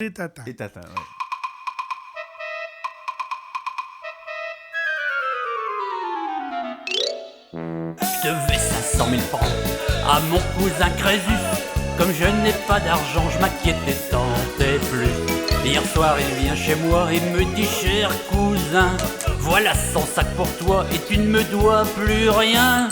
Et Tata. Et Tata, ouais. Je devais 500 000 francs à mon cousin Crésus. Comme je n'ai pas d'argent, je m'inquiétais tant et plus. Hier soir, il vient chez moi et me dit: cher cousin, voilà 100 sacs pour toi et tu ne me dois plus rien.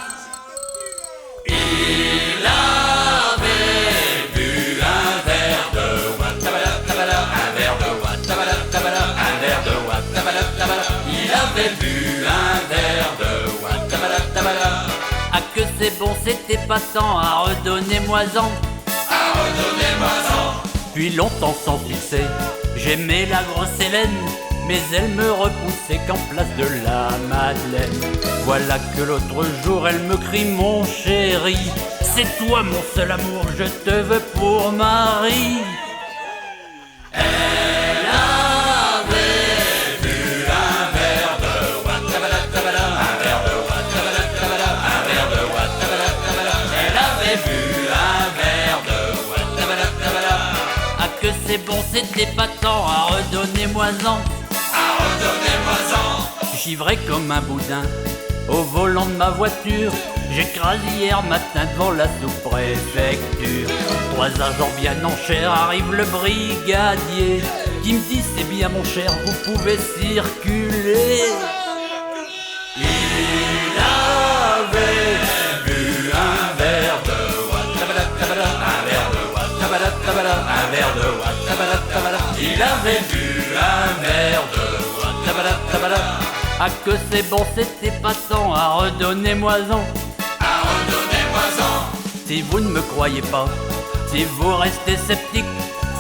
Il avait bu un verre de Wattabala, tabala, un verre de Wattabala, tabala, un verre de Wattabala, tabala. Il avait bu un verre de Wattabala, tabala. Ah que c'est bon, c'était pas tant, à redonnez-moi-en. À redonnez-moi-en. Puis longtemps sans succès, j'aimais la grosse Hélène, mais elle me repoussait qu'en place de la Madeleine. Voilà que l'autre jour elle me crie: mon chéri, c'est toi mon seul amour, je te veux pour mari. Elle avait bu un verre de Wattabala, tabala, un verre de Wattabala, tabala, un verre de Wattabala, tabala. Elle avait bu un verre de Wattabala, tabala. Ah que c'est bon, c'était pas tant, à redonnez-moi-en. Givré comme un boudin au volant de ma voiture, j'écrase hier matin devant la sous-préfecture. 3 agents bien en chair, arrive le brigadier qui me dit: c'est bien mon cher, vous pouvez circuler. Il avait bu un verre de Wattabala, tabala, un verre de Wattabala, tabala, un verre de Wattabala, tabala. Il avait bu un verre de Wattabala, tabala. Ah que c'est bon, c'était pas tant, à redonnez-moi-en. À redonnez-moi-en. Si vous ne me croyez pas, si vous restez sceptique,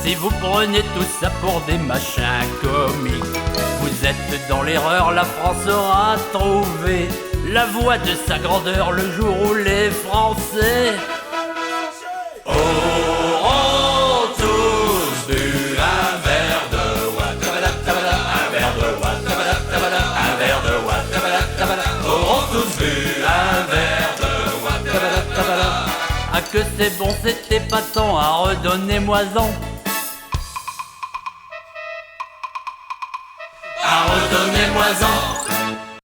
si vous prenez tout ça pour des machins comiques, vous êtes dans l'erreur, la France aura trouvé la voie de sa grandeur le jour où les Français auront tous bu un verre de Wattabala, tabala, un verre de Wattabala, tabala, un verre de Wattabala, tabala. Auront tous bu un verre de Wattabala, tabala. Ah que c'est bon, c'était pas tant, à redonnez-moi-en. À redonnez-moi-en.